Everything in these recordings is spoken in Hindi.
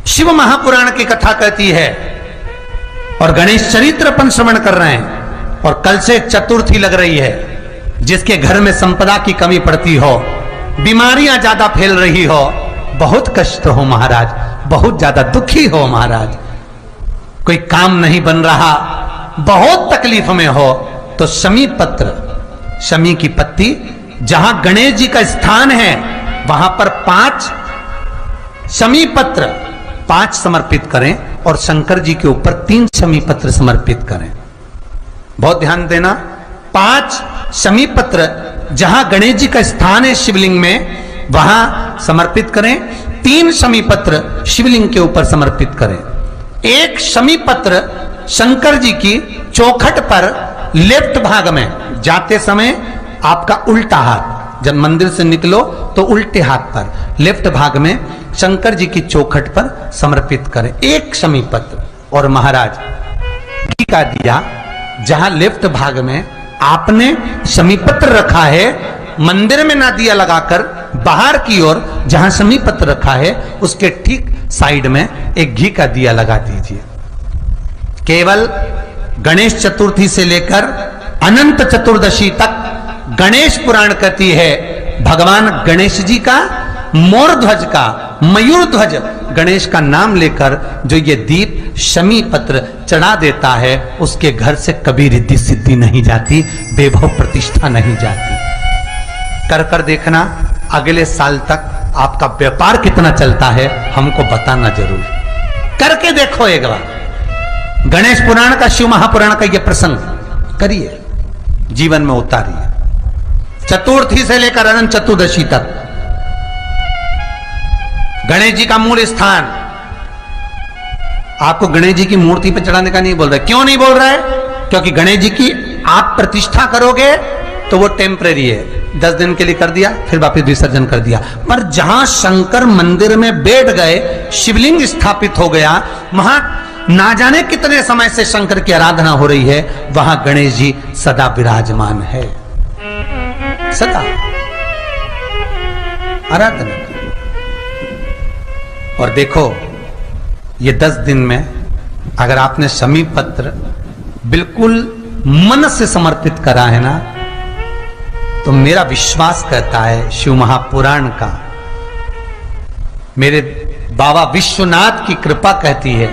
शिव महापुराण की कथा कहती है और गणेश चरित्र अपन श्रवण कर रहे हैं। और कल से चतुर्थी लग रही है। जिसके घर में संपदा की कमी पड़ती हो, बीमारियां ज्यादा फैल रही हो, बहुत कष्ट हो महाराज, बहुत ज्यादा दुखी हो महाराज, कोई काम नहीं बन रहा, बहुत तकलीफ में हो, तो शमी पत्र, शमी की पत्ती, जहां गणेश जी का स्थान है वहां पर 5 शमी पत्र 5 समर्पित करें और शंकर जी के ऊपर 3 शमी पत्र समर्पित करें। बहुत ध्यान देना, 5 शमी पत्र जहां गणेश जी का स्थान है शिवलिंग में वहां समर्पित करें, 3 शमी पत्र शिवलिंग के ऊपर समर्पित करें। 1 शमी पत्र शंकर जी की चौखट पर लेफ्ट भाग में, जाते समय आपका उल्टा हाथ, जब मंदिर से निकलो तो उल्टे हाथ पर लेफ्ट भाग में शंकर जी की चौखट पर समर्पित करें 1 शमी पत्र। और महाराज घी का दिया जहां लेफ्ट भाग में आपने शमी पत्र रखा है, मंदिर में ना दिया लगाकर बाहर की ओर जहां शमी पत्र रखा है उसके ठीक साइड में एक घी का दिया लगा दीजिए। केवल गणेश चतुर्थी से लेकर अनंत चतुर्दशी तक गणेश पुराण कहती है भगवान गणेश जी का मोर ध्वज का, मयूर ध्वज गणेश का नाम लेकर जो ये दीप शमी पत्र चढ़ा देता है उसके घर से कभी रिद्धि सिद्धि नहीं जाती, वैभव प्रतिष्ठा नहीं जाती। कर कर देखना, अगले साल तक आपका व्यापार कितना चलता है हमको बताना जरूर, करके देखो एक बार। गणेश पुराण का, शिव महापुराण का यह प्रसंग करिए, जीवन में उतारिए। चतुर्थी से लेकर अनंत चतुर्दशी तक गणेश जी का मूल स्थान, आपको गणेश जी की मूर्ति पर चढ़ाने का नहीं बोल रहा है। क्यों नहीं बोल रहा है? क्योंकि गणेश जी की आप प्रतिष्ठा करोगे तो वो टेम्परेरी है, 10 दिन के लिए कर दिया फिर वापस विसर्जन कर दिया। पर जहां शंकर मंदिर में बैठ गए, शिवलिंग स्थापित हो गया, वहां ना जाने कितने समय से शंकर की आराधना हो रही है, वहां गणेश जी सदा विराजमान है, सदा आराधना। और देखो ये 10 दिन में अगर आपने शमी पत्र बिल्कुल मन से समर्पित करा है ना, तो मेरा विश्वास कहता है शिव महापुराण का, मेरे बाबा विश्वनाथ की कृपा कहती है,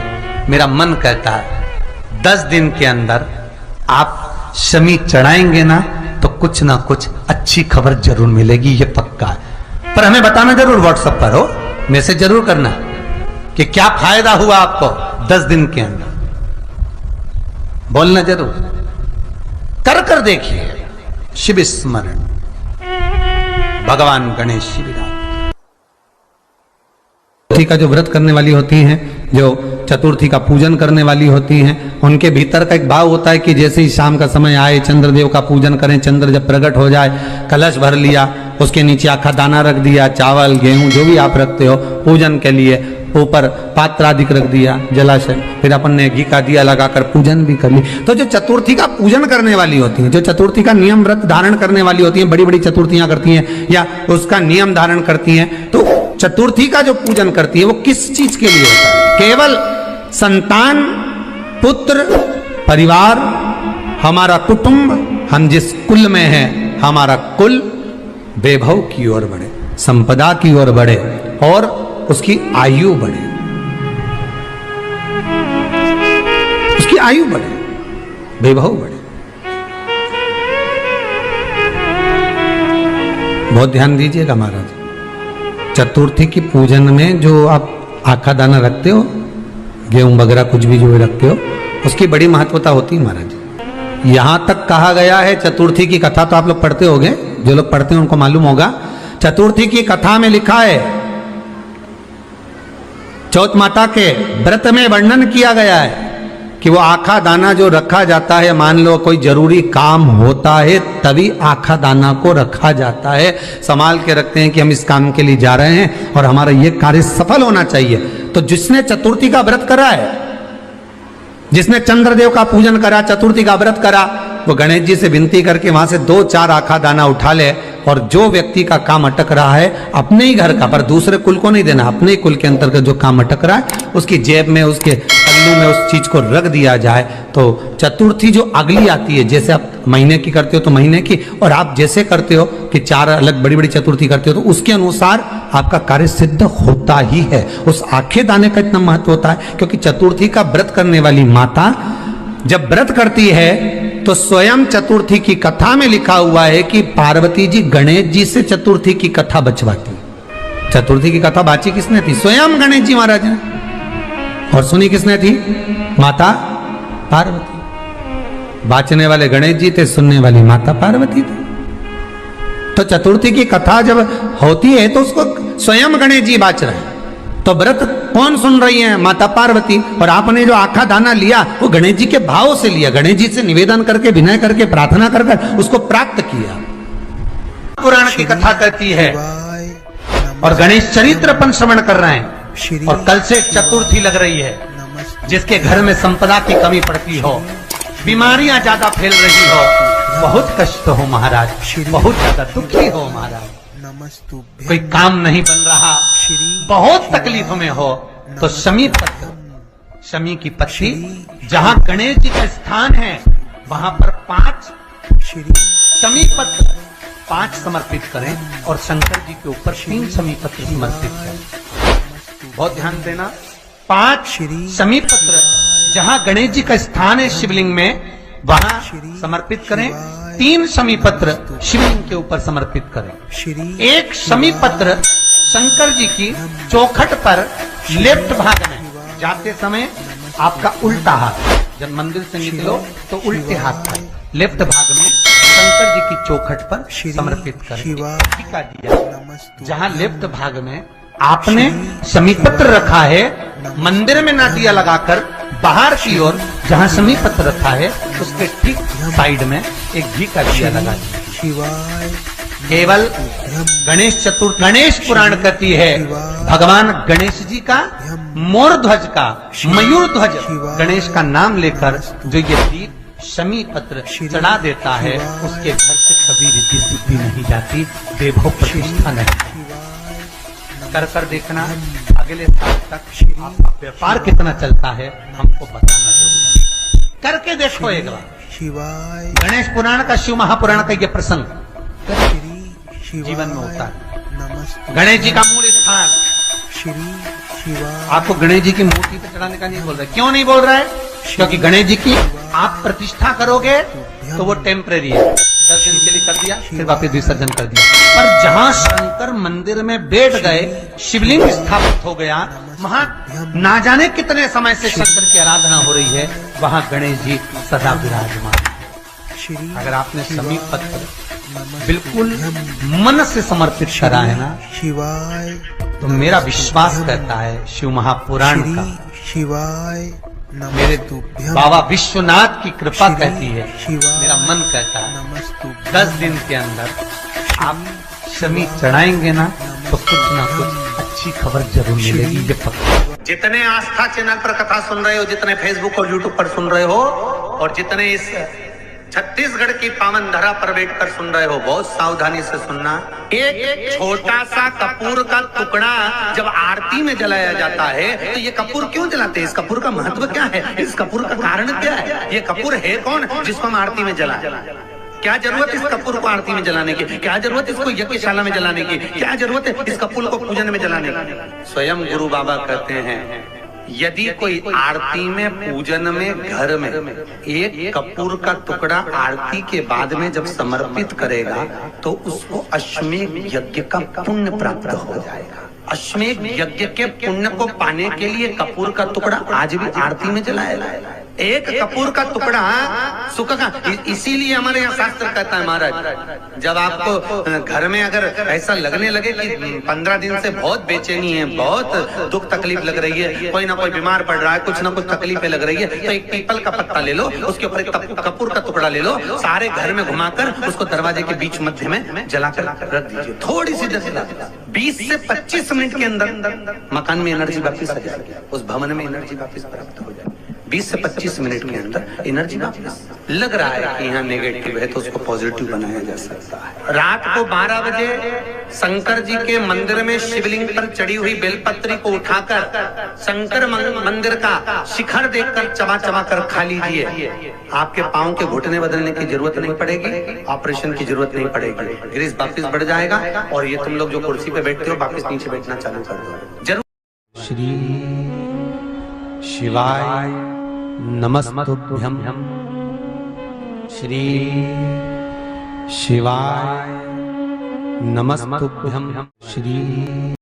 मेरा मन कहता है 10 दिन के अंदर आप शमी चढ़ाएंगे ना तो कुछ ना कुछ अच्छी खबर जरूर मिलेगी, ये पक्का है। पर हमें बताना जरूर, व्हाट्सएप पर हो, मैसेज जरूर करना कि क्या फायदा हुआ आपको 10 दिन के अंदर, बोलना जरूर, कर कर देखिए। शिव स्मरण, भगवान गणेश शिवराज का जो व्रत करने वाली होती हैं, जो चतुर्थी का पूजन करने वाली होती हैं, उनके भीतर का एक भाव होता है कि जैसे ही शाम का समय आए चंद्रदेव का पूजन करें, चंद्र जब प्रकट हो जाए, कलश भर लिया, उसके नीचे आखा दाना रख दिया, चावल गेहूं जो भी आप रखते हो पूजन के लिए, ऊपर पात्र आदि रख दिया जलाशय, फिर अपन ने घी का दिया लगाकर पूजन भी कर ली। तो जो चतुर्थी का पूजन करने वाली होती हैं, जो चतुर्थी का नियम व्रत धारण करने वाली होती हैं, बड़ी बड़ी चतुर्थियां करती हैं या उसका नियम धारण करती हैं, तो चतुर्थी का जो पूजन करती है वो किस चीज के लिए होता है? केवल संतान, पुत्र, परिवार, हमारा कुटुंब, हम जिस कुल में हैं, हमारा कुल वैभव की ओर बढ़े, संपदा की ओर बढ़े और उसकी आयु बढ़े, उसकी आयु बढ़े, वैभव बढ़े। बहुत ध्यान दीजिएगा महाराज, चतुर्थी की पूजन में जो आप आखा दाना रखते हो, गेहूं वगैरह कुछ भी जो रखते हो, उसकी बड़ी महत्वता होती है महाराज। यहां तक कहा गया है, चतुर्थी की कथा तो आप लोग पढ़ते होंगे, जो लोग पढ़ते हैं उनको मालूम होगा, चतुर्थी की कथा में लिखा है, चौथ माता के व्रत में वर्णन किया गया है कि वो आखा दाना जो रखा जाता है, मान लो कोई जरूरी काम होता है तभी आखा दाना को रखा जाता है, संभाल के रखते हैं कि हम इस काम के लिए जा रहे हैं और हमारा ये कार्य सफल होना चाहिए। तो जिसने चतुर्थी का व्रत करा है जिसने चंद्रदेव का पूजन करा, चतुर्थी का व्रत करा, वो गणेश जी से विनती करके वहां से 2-4 आखा दाना उठा ले, और जो व्यक्ति का काम अटक रहा है अपने ही घर का, पर दूसरे कुल को नहीं देना, अपने ही कुल के अंतर्गत जो काम अटक रहा है उसकी जेब में, उसके पल्लू में उस चीज को रख दिया जाए। तो चतुर्थी जो अगली आती है, जैसे आप महीने की करते हो तो महीने की, और आप जैसे करते हो कि 4 अलग बड़ी बड़ी चतुर्थी करते हो, तो उसके अनुसार आपका कार्य सिद्ध होता ही है। उस आखे दाने का इतना महत्व होता है क्योंकि चतुर्थी का व्रत करने वाली माता जब व्रत करती है तो स्वयं चतुर्थी की कथा में लिखा हुआ है कि पार्वती जी गणेश जी से चतुर्थी की कथा बचवाती। चतुर्थी की कथा बाची किसने थी? स्वयं गणेश जी महाराज ने। और सुनी किसने थी? माता पार्वती। बाचने वाले गणेश जी थे, सुनने वाली माता पार्वती थी। तो चतुर्थी की कथा जब होती है तो उसको स्वयं गणेश जी बाच रहे हैं, तो व्रत कौन सुन रही है? माता पार्वती। और आपने जो आखा दाना लिया वो गणेश जी के भाव से लिया, गणेश जी से निवेदन करके, विनय करके, प्रार्थना कर उसको प्राप्त किया। पुराण की कथा कहती है और गणेश चरित्र अपन श्रवण कर रहे हैं, और कल से चतुर्थी लग रही है। जिसके घर में संपदा की कमी पड़ती हो, बीमारियां ज्यादा फैल रही हो, बहुत कष्ट हो महाराज, बहुत ज्यादा दुखी हो महाराज, कोई काम नहीं बन रहा, बहुत तकलीफ में हो, तो शमी पत्र, शमी की पत्ती, जहां गणेश जी का स्थान है वहां पर 5 शमी पत्र 5 समर्पित करें, और शंकर जी के ऊपर 3 शमी पत्र समर्पित करें। बहुत ध्यान देना, 5 शमी पत्र जहां गणेश जी का स्थान है शिवलिंग में वहां समर्पित करें, 3 शमी पत्र शिवलिंग के ऊपर समर्पित करें। एक शमी पत्र शंकर जी की चौखट पर लेफ्ट भाग में जाते समय आपका उल्टा हाथ, जब मंदिर से निकलो तो उल्टे हाथ पर लेफ्ट भाग में शंकर जी की चौखट पर समर्पित करें। टीका दिया, जहां लेफ्ट भाग में आपने शमी पत्र रखा है, मंदिर में ना दिया लगाकर बाहर की ओर जहां शमी पत्र रखा है उसके ठीक साइड में एक घी का दिया लगा दीजिए। केवल गणेश चतुर्थी, गणेश पुराण कहती है भगवान गणेश जी का, मोर ध्वज का, मयूर ध्वज गणेश का नाम लेकर जो ये दीप शमी पत्र चढ़ा देता है, उसके घर से कभी रिद्धि सिद्धि नहीं जाती, वैभव प्रतिष्ठा नहीं। कर देखना, अगले साल तक आपका व्यापार कितना चलता है हमको बताना जरूर, करके देखो एक बार। गणेश पुराण का, शिव महापुराण का यह प्रसंग जीवन में होता है। गणेश जी का मूल स्थान, आपको गणेश जी की मूर्ति पे चढ़ाने का नहीं बोल रहा है। क्यों नहीं बोल रहा है? क्योंकि गणेश जी की आप प्रतिष्ठा करोगे तो वो टेम्परेरी है, 10 दिन के लिए कर दिया फिर वापस विसर्जन कर दिया। पर जहां शंकर मंदिर में बैठ गए, शिवलिंग स्थापित हो गया, वहां ना जाने कितने समय से शंकर की आराधना हो रही है, वहां गणेश जी सदा विराजमान। अगर आपने शमी पत्र बिल्कुल मन से समर्पित करा है ना, तो मेरा विश्वास कहता है शिव महापुराण का, मेरे बाबा विश्वनाथ की कृपा कहती है, मेरा मन कहता है 10 दिन के अंदर आप शमी चढ़ाएंगे ना तो कुछ ना कुछ अच्छी खबर जरूर मिलेगी, ये पक्का। जितने आस्था चैनल पर कथा सुन रहे हो, जितने फेसबुक और यूट्यूब पर सुन रहे हो, और जितने इस छत्तीसगढ़ की पावन धरा पर बैठकर सुन रहे हो, बहुत सावधानी से सुनना। एक छोटा सा कपूर का टुकड़ा जब आरती में जलाया जाता है तो ये कपूर क्यों जलाते हैं? इस कपूर का महत्व क्या है? इस कपूर का कारण क्या है? ये कपूर है कौन जिसको हम आरती में जलाएं? क्या जरूरत इस कपूर को आरती में जलाने की? क्या जरूरत इसको यज्ञशाला में जलाने की? क्या जरूरत है इस कपूर को पूजन में जलाने की? स्वयं गुरु बाबा कहते हैं, यदि कोई आरती में, पूजन में, घर में एक कपूर का टुकड़ा आरती के बाद में जब समर्पित करेगा तो उसको अश्वमेध यज्ञ का पुण्य प्राप्त हो जाएगा। अश्वमेध यज्ञ के पुण्य को पाने के लिए कपूर का टुकड़ा आज भी आरती में जलाया जाएगा। एक कपूर का टुकड़ा सुख का, इसीलिए हमारे यहाँ शास्त्र कहता है महाराज, जब आपको घर में अगर ऐसा लगने लगे कि 15 दिन से बहुत बेचैनी है, बहुत दुख तकलीफ लग रही है, कोई ना कोई बीमार पड़ रहा है, कुछ ना कुछ तकलीफें लग रही है, तो एक पीपल का पत्ता ले लो, उसके ऊपर एक कपूर का टुकड़ा ले लो, सारे घर में घुमाकर उसको दरवाजे के बीच मध्य में जलाकर रख दीजिए। थोड़ी सी 20 से 25 मिनट के अंदर मकान में एनर्जी वापिस आ जाएगी, उस भवन में एनर्जी वापिस प्राप्त हो जाएगी। 20 से 25 मिनट के अंदर एनर्जी वापस लग रहा है कि यहाँ नेगेटिव है तो उसको पॉजिटिव बनाया जा सकता है। रात को 12 बजे शंकर जी के मंदिर में शिवलिंग पर चढ़ी हुई बेलपत्री को उठाकर शंकर मंदिर का शिखर देखकर चबा चबा कर खा लीजिए। आपके पांव के घुटने बदलने की जरूरत नहीं पड़ेगी, ऑपरेशन की जरूरत नहीं पड़ेगी, ग्रीस वापिस बढ़ जाएगा और ये तुम लोग जो कुर्सी पे बैठते हो वापिस नीचे बैठना चालू कर दो जरूर। श्री शिवाय नमस्तुभ्यं। श्री शिवाय नमस्तुभ्यं। श्री